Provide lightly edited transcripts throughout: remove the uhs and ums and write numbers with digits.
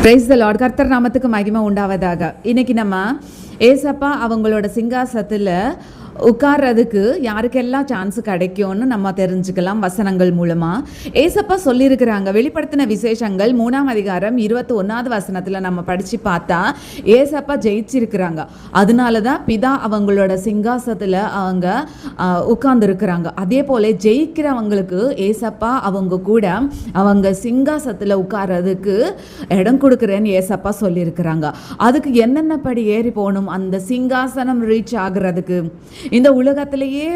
Price the Lord. கர்த்தர் நாமத்துக்கு மகிமை உண்டாவதாக. இன்னைக்கு நம்ம ஏசப்பா அவங்களோட சிங்காசனத்தில் உட்கார்றதுக்கு யாருக்கெல்லாம் சான்ஸ் கிடைக்கும்னு நம்ம தெரிஞ்சுக்கலாம் வசனங்கள் மூலமா. ஏசப்பா சொல்லியிருக்கிறாங்க. வெளிப்படுத்தின விசேஷங்கள் 3ஆம் அதிகாரம் 21வது வசனத்துல நம்ம படிச்சு பார்த்தா ஏசப்பா ஜெயிச்சிருக்கிறாங்க. அதனால தான் பிதா அவங்களோட சிங்காசனத்துல அவங்க உட்கார்ந்து இருக்கிறாங்க. அதே போல ஜெயிக்கிறவங்களுக்கு ஏசப்பா அவங்க கூட அவங்க சிங்காசனத்துல உட்கார்றதுக்கு இடம் கொடுக்குறேன்னு ஏசப்பா சொல்லியிருக்கிறாங்க. அதுக்கு என்னென்ன படி ஏறி போகணும் அந்த சிங்காசனம் ரீச் ஆகுறதுக்கு? இந்த உலகத்திலேயே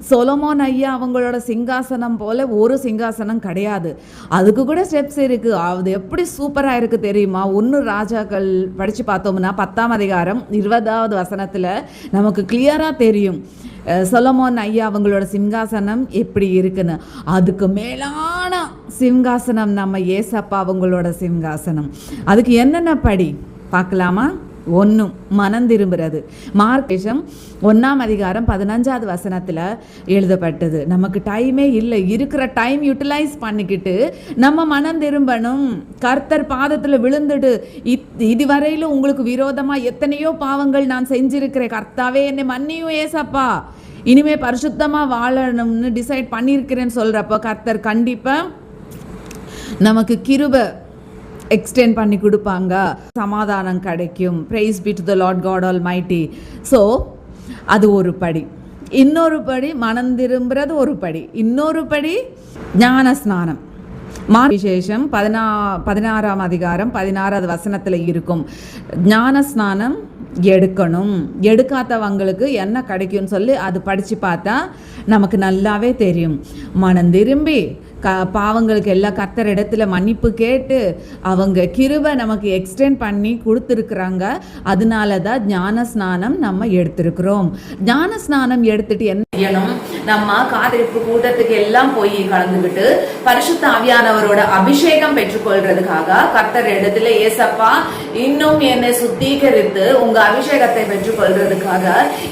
சொலோமோன் ஐயா அவங்களோட சிங்காசனம் போல ஒரு சிங்காசனம் கிடையாது. அதுக்கு கூட ஸ்டெப்ஸ் இருக்கு. அது எப்படி சூப்பரா இருக்கு தெரியுமா? 1 ராஜாக்கள் படிச்சு பார்த்தோம்னா 10ஆம் அதிகாரம் 20வது வசனத்துல நமக்கு கிளியரா தெரியும் சொலோமோன் ஐயா அவங்களோட சிங்காசனம் எப்படி இருக்குன்னு. அதுக்கு மேலான சிங்காசனம் நம்ம ஏசப்பா அவங்களோட சிங்காசனம். அதுக்கு என்னென்ன படி பார்க்கலாமா? 1 மனம் திரும்புறது. மார்க்கேஷம் 1ஆம் அதிகாரம் 15வது வசனத்தில் எழுதப்பட்டது. நமக்கு டைமே இல்லை, இருக்கிற டைம் யூட்டிலைஸ் பண்ணிக்கிட்டு நம்ம மனம் திரும்பணும். கர்த்தர் பாதத்தில் விழுந்துட்டு இதுவரையிலும் உங்களுக்கு விரோதமாக எத்தனையோ பாவங்கள் நான் செஞ்சிருக்கிறேன், கர்த்தாவே என்னை மன்னியும் ஏசப்பா, இனிமே பரிசுத்தமாக வாழணும்னு டிசைட் பண்ணியிருக்கிறேன்னு சொல்கிறப்போ கர்த்தர் கண்டிப்பாக நமக்கு கிருபை எக்ஸ்டெண்ட் பண்ணி கொடுப்பாங்க, சமாதானம் கிடைக்கும். Praise be to the Lord God Almighty. So அது ஒரு படி. இன்னொரு படி மனம் திரும்புறது ஒரு படி. இன்னொரு படி ஞான ஸ்நானம். விசேஷம் 16ஆம் அதிகாரம் 16வது வசனத்தில் இருக்கும். ஞான ஸ்நானம் எடுக்கணும். எடுக்காதவங்களுக்கு என்ன கிடைக்கும்னு சொல்லி அது படித்து பார்த்தா நமக்கு நல்லாவே தெரியும். மனம் திரும்பி பாவங்களுக்கு எல்லா கர்த்தர் இடத்துல மன்னிப்பு கேட்டு அவங்க கிருபை நமக்கு எக்ஸ்டெண்ட் பண்ணி கொடுத்துருக்குறாங்க. அதனால தான் ஞான ஸ்நானம் நம்ம எடுத்திருக்கிறோம். ஞான ஸ்நானம் எடுத்துட்டு என்ன செய்யணும்? நம்ம காத்திருப்பு கூட்டத்துக்கு எல்லாம் போய் கலந்துக்கிட்டு பரிசுத்த ஆவியானவரோட அபிஷேகம் பெற்றுக்கொள்றதுக்காக கர்த்தர் இடத்துல ஏசப்பா இன்னும் என்னை சுத்திகரித்து உங்க அபிஷேகத்தை பெற்றுக்கொள்றதுக்காக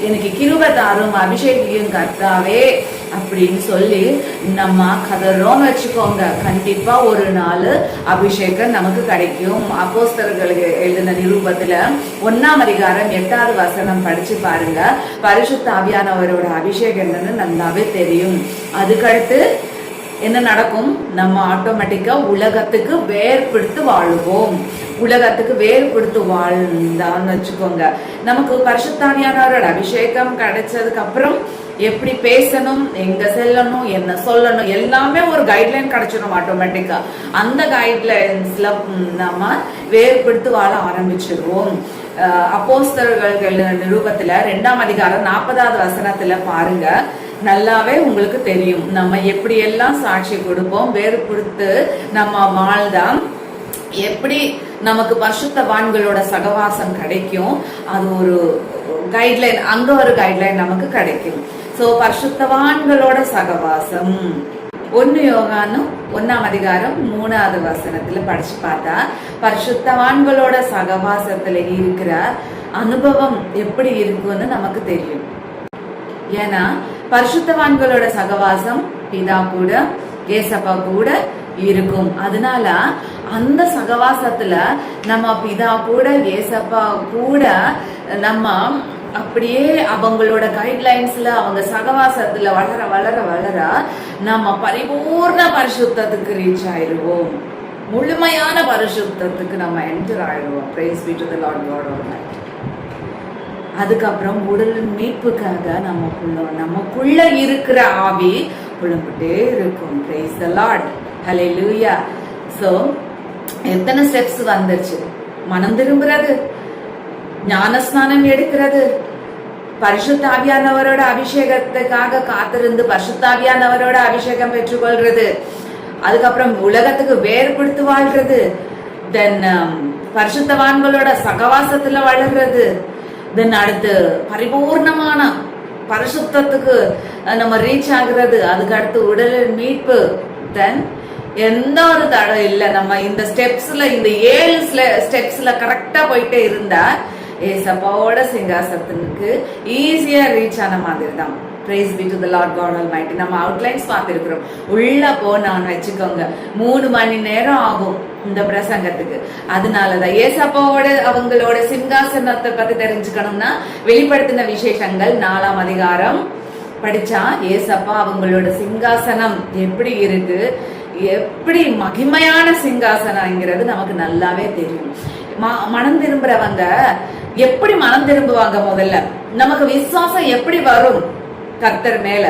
எனக்கு கிருபை தாரும், அபிஷேகம் கர்த்தாவே அப்படின்னு சொல்லி நம்ம கதறோம்னு வச்சுக்கோங்க. கண்டிப்பா ஒரு நாள் அபிஷேகம் நமக்கு கிடைக்கும். அப்போஸ்தலர்களுக்கு எழுதின நிருபத்துல 1ஆம் அதிகாரம் 8வது வசனம் படிச்சு பாருங்க. பரிசுத்த ஆவியானவரோட அபிஷேகம் என்னன்னு நல்லாவே தெரியும். அதுக்கடுத்து என்ன நடக்கும்? நம்ம ஆட்டோமேட்டிக்கா உலகத்துக்கு வேர்பிடித்து வாழுவோம். உலகத்துக்கு வேறுபடுத்து வாழ்ந்தான்னு வச்சுக்கோங்க. நமக்கு பரிசுத்தாவியானவரோட அபிஷேகம் கிடைச்சதுக்கு அப்புறம் எப்படி பேசணும், எங்க செல்லணும், என்ன சொல்லணும், எல்லாமே ஒரு கைட்லைன் கிடைச்சிடும் ஆட்டோமேட்டிக்கா. அந்த கைட்லைன்ஸ்ல நம்ம வேறுபடுத்தி வாழ ஆரம்பிச்சிருவோம். அப்போஸ்தலர்கள் நிருபத்துல 2ஆம் அதிகாரம் 40வது வசனத்துல பாருங்க, நல்லாவே உங்களுக்கு தெரியும் நம்ம எப்படி எல்லாம் சாட்சி கொடுப்போம். வேறுபடுத்து நம்ம வாழ்தான் எப்படி நமக்கு பரிசுத்தவான்களோட சகவாசம் கிடைக்கும். அது ஒரு கைட்லைன், அங்க ஒரு கைட்லைன் நமக்கு கிடைக்கும். சோ பரிசுத்தவான்களோட சகவாசம் 1 யோகானும் 1ஆம் அதிகாரம் 3வது வசனத்துல படிச்சு பார்த்தா பரிசுத்தவான்களோட சகவாசத்துல இருக்கிற அனுபவம் எப்படி இருக்குன்னு நமக்கு தெரியும். ஏன்னா பரிசுத்தவான்களோட சகவாசம் பிதா கூட ஏசப்பா கூட இருக்கும். அதனால அந்த சகவாசத்துல நம்ம பிதா கூட ஏசப்பா கூட நம்ம அப்படியே அவங்களோட கைட்லைன்ஸ்ல அவங்க சகவாசத்துல வளர வளர வளர நம்ம பரிபூர்ண பரிசுத்தத்துக்கு ரீச் ஆயிடுவோம். முழுமையான பரிசுத்தத்துக்கு நம்ம என்டர் ஆயிடுவோம். Praise be to the Lord God Almighty. அதுக்கப்புறம் உடல் மீட்புக்காக நமக்குள்ள இருக்கிற ஆவி புலம்பிட்டே இருக்கும். Praise the Lord. Hallelujah. So எத்தனை ஸ்டெப்ஸ் வந்துருச்சு? மனம் திரும்புறது, ஞானஸ்நானம் எடுக்கிறது, பரிசுத்தாவியானவரோட அபிஷேகத்துக்காக காத்திருந்து பரிசுத்தாவியானவரோட அபிஷேகம் பெற்றுக்கொள்றது, அதுக்கப்புறம் உலகத்துக்கு வேறுபடுத்தி வாழ்றது, தென் பரிசுத்தவான்களோட சகவாசத்துல வளர்றது, தென் அடுத்து பரிபூர்ணமான பரிசுத்தத்துக்கு நம்ம ரீச் ஆகுறது, அதுக்கு அடுத்து உடலின் மீட்பு, தென் எந்த ஒரு தடம் இல்லை. நம்ம இந்த ஸ்டெப்ஸ்ல இந்த 7 ஸ்டெப்ஸ்ல கரெக்டா போயிட்டே இருந்தா ஏசப்பாவோட சிங்காசனத்துக்கு ஈஸியா ரீச் ஆன மாதிரி தான். Praise be to the Lord God Almighty. நம்ம அவுட்லைன்ஸ் பார்த்திருக்கிறோம். உள்ள போனான்னு வச்சுக்கோங்க 3 மணி நேரம் ஆகும். இந்த பிரசங்கத்துக்கு. அதனாலதான் ஏசப்பாவோட அவங்களோட சிங்காசனத்தை பத்தி தெரிஞ்சுக்கணும்னா வெளிப்படுத்தின விசேஷங்கள் 4ஆம் அதிகாரம் படிச்சா ஏசப்பா அவங்களோட சிங்காசனம் எப்படி இருக்கு, எப்படி மகிமையான சிங்காசனம்ங்கிறது நமக்கு நல்லாவே தெரியும். மனம் திரும்புறவங்க எப்படி மனம் திரும்புவாங்க? முதல்ல நமக்கு விசுவாசம் எப்படி வரும் கர்த்தர் மேல?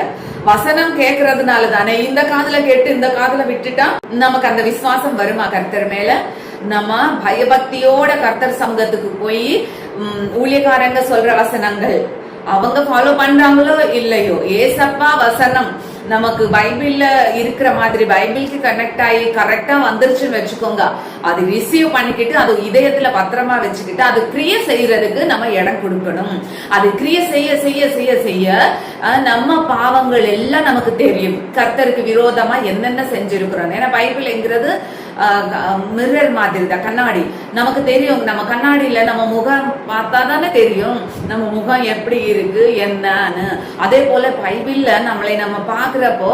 வசனம் கேட்கறதுனால தானே. இந்த காதுல கேட்டு இந்த காதுல விட்டுட்டா நமக்கு அந்த விசுவாசம் வருமா கர்த்தர் மேல? நம்ம பயபக்தியோட கர்த்தர் சமூகத்துக்கு போய் ஊழியக்காரங்க சொல்ற வசனங்கள் அவங்க ஃபாலோ பண்றாங்களோ இல்லையோ, ஏசப்பா வசனம் நமக்கு பைபிள்ல இருக்கிற மாதிரி பைபிளுக்கு கனெக்ட் ஆகி கரெக்டா வந்துருச்சுன்னு வச்சுக்கோங்க, அது ரிசீவ் பண்ணிக்கிட்டு அது இதயத்துல பத்திரமா வச்சுக்கிட்டு அது கிரியை செய்யறதுக்கு நம்ம இடம் கொடுக்கணும். அது கிரியை செய்ய செய்ய செய்ய செய்ய நம்ம பாவங்கள் எல்லாம் நமக்கு தெரியும். கர்த்தருக்கு விரோதமா என்னென்ன செஞ்சிருக்கிறோம். ஏன்னா பைபிள்ங்கிறது மிரர் மாதிரி தான், கண்ணாடி. நமக்கு தெரியும், நம்ம கண்ணாடியில நம்ம முகம் பார்த்தா தானே தெரியும் நம்ம முகம் எப்படி இருக்கு என்னன்னு. அதே போல பைபிள்ல நம்மளை நம்ம பாக்குறப்போ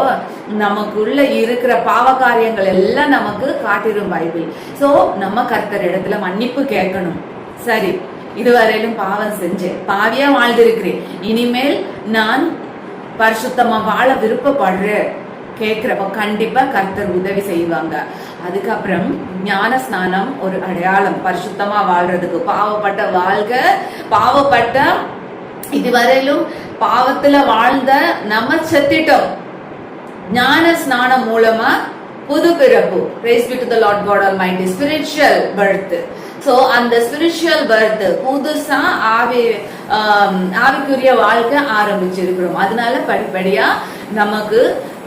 நமக்குள்ள இருக்கிற பாவ காரியங்கள் எல்லாம் நமக்கு காட்டிடும் பைபிள். சோ நம்ம கர்த்தர் இடத்துல மன்னிப்பு கேட்கணும். சரி, இதுவரையிலும் பாவம் செஞ்சேன், பாவியா வாழ்ந்திருக்கிறேன், இனிமேல் நான் பரிசுத்தமா வாழ விருப்பப்படுறேன் கேட்கிறப்ப கண்டிப்பா கர்த்தர் உதவி செய்வாங்க. அதுக்கப்புறம் ஞான ஸ்நானம் ஒரு அடையாளம் பரிசுத்தமா வாழ்றதுக்கு. பாவப்பட்ட வாழ்க, பாவப்பட்ட இதுவரையிலும் பாவத்துல வாழ்ந்த நம்ம செத்திட்டோம். ஞான ஸ்நானம் மூலமா புது பிறப்பு. Praise be to the Lord God Almighty. Spiritual birth. So அந்த spiritual birth புதுசா ஆவிக்குரிய வாழ்க்கை ஆரம்பிச்சிருக்கிறோம். அதனால படிப்படியா நமக்கு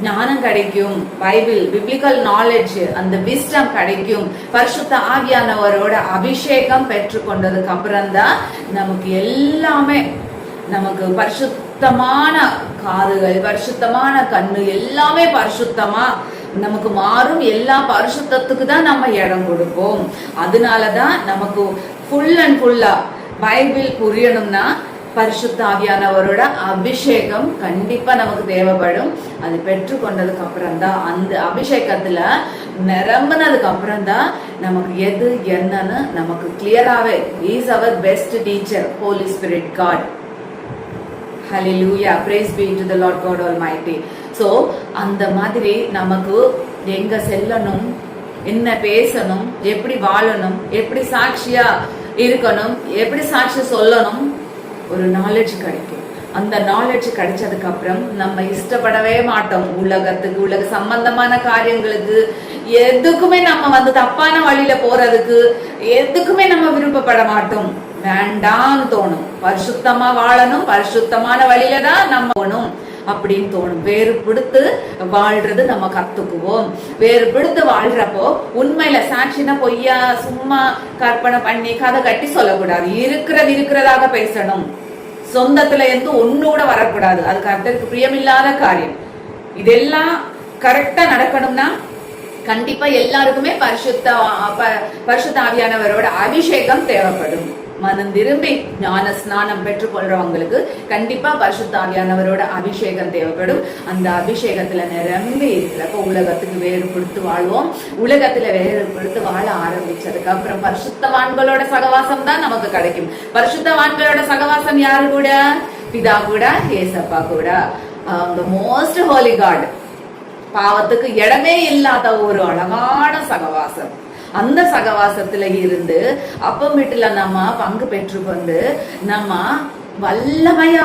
ஞானம் கிடைக்கும், பைபிள் பிப்ளிக்கல் நாலேஜ் அந்த விஸ்டம் கிடைக்கும். பரிசுத்த ஆவியானவரோட அபிஷேகம் பெற்றுக்கொண்டதுக்கு அப்புறம் தான் நமக்கு எல்லாமே, நமக்கு பரிசுத்தமான காதுகள், பரிசுத்தமான கண்ணு, எல்லாமே பரிசுத்தமா நமக்கு மாறும். எல்லா பரிசுத்தத்துக்கு தான் நம்ம இடம் கொடுப்போம். அதனாலதான் நமக்கு ஃபுல் அண்ட் ஃபுல்லா பைபிள் புரியணும்னா பரிசுத்த ஆவியானவரோட அபிஷேகம் கண்டிப்பா நமக்கு தேவைப்படும். அது பெற்றுக்கொண்டதுக்கு அப்புறம் தான், அந்த அபிஷேகத்துல நிரம்பினதுக்கு அப்புறம் தான் நமக்கு எது என்னன்னு நமக்கு கிளியராவே. Is our best teacher, holy spirit God. Hallelujah, praise be to the Lord God Almighty. So அந்த மாதிரி நமக்கு எங்க செல்லணும், என்ன பேசணும், எப்படி வாழணும், எப்படி சாட்சியா இருக்கணும், எப்படி சாட்சி சொல்லணும், ஒரு நாலேஜ் கிடைக்கும். அந்த நாலேஜ் கிடைச்சதுக்கு அப்புறம் நம்ம இஷ்டப்படவே மாட்டோம் உலகத்துக்கு, உலக சம்பந்தமான காரியங்களுக்கு, எதுக்குமே நம்ம தப்பான வழியில போறதுக்கு எதுக்குமே நம்ம விருப்பப்பட மாட்டோம். வேண்டான்னு தோணும். பரிசுத்தமா வாழணும், பரிசுத்தமான வழியில தான் நம்ம போகணும் அப்படின்னு தோணும். வேறு பிடித்து வாழ்றது நம்ம கத்துக்குவோம். வேறு பிடித்து வாழ்றப்போ உண்மையில சாட்சினா பொய்யா சும்மா கற்பனை பண்ணி கதை கட்டி சொல்லக்கூடாது. இருக்கிறதாக பேசணும். சொந்தத்துல இருந்து ஒன்னோட வரக்கூடாது. அது கர்த்தருக்கு பிரியமில்லாத காரியம். இதெல்லாம் கரெக்டா நடக்கணும்னா கண்டிப்பா எல்லாருக்குமே பரிசுத்த ஆவியானவரோட அபிஷேகம் தேவைப்படும். மனம் திரும்பி ஞான ஸ்நானம் பெற்றுக்கொள்றவங்களுக்கு கண்டிப்பா பரிசுத்த ஆவியானவரோட அபிஷேகம் தேவைப்படும். அந்த அபிஷேகத்துல நிரம்பி இருக்கிறப்ப உலகத்துக்கு வேறுபடுத்து வாழ்வோம். உலகத்துல வேறுபடுத்து வாழ ஆரம்பிச்சதுக்கு அப்புறம் பரிசுத்தவான்களோட சகவாசம் தான் நமக்கு கிடைக்கும். பரிசுத்தவான்களோட சகவாசம் யாரு கூட? பிதா கூட, ஏசப்பா கூட. Most holy God. பாவத்துக்கு இடமே இல்லாத ஒரு அழகான சகவாசம். அந்த சகவாசத்துல இருந்து அப்பம் வீட்டுல நம்ம பங்கு பெற்றுக்கொண்டு நம்ம வல்லமையா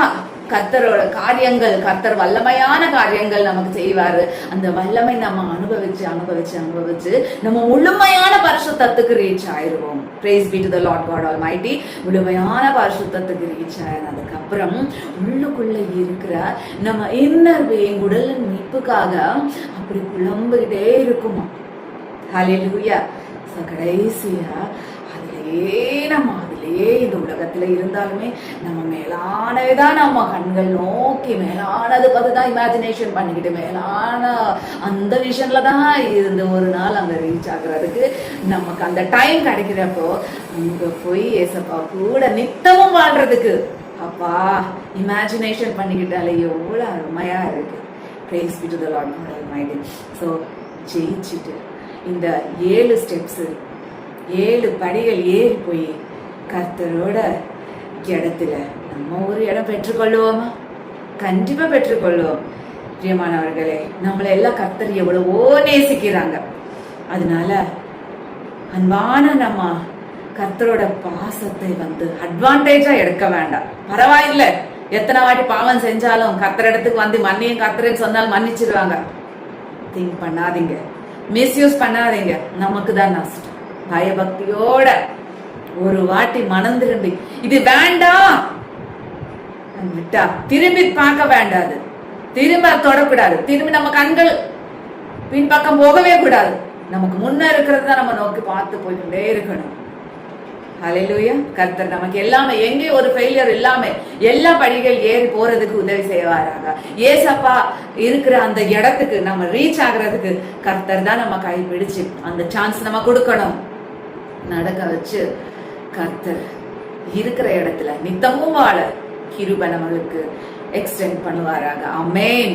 கர்த்தரோட காரியங்கள், கர்த்தர் வல்லமையான காரியங்கள் நமக்கு செய்வாரு. அந்த வல்லமை நம்ம அனுபவிச்சு நம்ம முழுமையான பரிசுத்தத்துக்கு reach ஆயிருவோம். Praise be to the Lord God Almighty. முழுமையான பரிசுத்தத்துக்கு ரீச் ஆனதுக்கு அப்புறம் உள்ளுக்குள்ள இருக்கிற நம்ம இன்னர் பீயிங், உடலின் மீட்புக்காக அப்படி புலம்பிக்கிட்டே இருக்குமா. ஹல்லேலூயா. கடைசியா அதிலே இந்த உலகத்துல இருந்தாலுமே நம்ம மேலானதான் நம்ம கண்கள் நோக்கி மேலானது பார்த்துதான் இமேஜினேஷன் பண்ணிக்கிட்டு மேலான அந்த விஷன்ல தான் இருந்து ஒரு நாள் அங்க ரீச் ஆகுறதுக்கு நமக்கு அந்த டைம் கிடைக்கிறப்போ அங்க போய் ஏசப்பா கூட நித்தமும் வாழ்றதுக்கு அப்பா இமேஜினேஷன் பண்ணிக்கிட்டாலே எவ்வளவு அருமையா இருக்கு. Praise be to the Lord God Almighty. So ஜெயிச்சுட்டு இந்த 7 ஸ்டெப்ஸ் 7 படிகள் ஏறி போய் கர்த்தரோட இடத்துல நம்ம ஒரு இடம் பெற்றுக்கொள்ளுவோமா? கண்டிப்பா பெற்றுக்கொள்வோம். பிரியமானவர்களே, நம்மளை எல்லாம் கர்த்தர் எவ்வளவோ நேசிக்கிறாங்க. அதனால அன்பான நம்ம கர்த்தரோட பாசத்தை அட்வான்டேஜா எடுக்க வேண்டாம். பரவாயில்ல, எத்தனை வாட்டி பாவம் செஞ்சாலும் கர்த்தர் இடத்துக்கு மன்னியும் கர்த்தரன்னு சொன்னாலும் மன்னிச்சிருவாங்க. திங்க் பண்ணாதீங்க, மிஸ்யூஸ் பண்ணாதீங்க. நமக்கு தான் நஷ்டம். பயபக்தியோட ஒரு வாட்டி மனம் திரும்பி இது வேண்டாம் விட்டா திரும்பி பார்க்க வேண்டாது, திரும்ப தொடக்கூடாது, திரும்பி நம்ம கண்கள் பின்பக்கம் போகவே கூடாது. நமக்கு முன்ன இருக்கிறது தான் நம்ம நோக்கி பார்த்து போய்கிட்டே இருக்கணும். ஹல்லேலூயா. கர்த்தர் நமக்கு எல்லாமே, எங்கே ஒரு ஃபெயிலியர் இல்லாம எல்லா படிகள் ஏறி போறதுக்கு உதவி செய்வாராங்க. ஏசப்பா இருக்கிற அந்த இடத்துக்கு நம்ம ரீச் ஆகுறதுக்கு கர்த்தர் தான் நம்ம கை பிடிச்சு அந்த சான்ஸ் நம்ம கொடுக்கணும், நடக்க வச்சு கர்த்தர் இருக்கிற இடத்துல நித்தமும் வாழ கிருபை நம்மளுக்கு எக்ஸ்டெண்ட் பண்ணுவாராங்க. ஆமென்.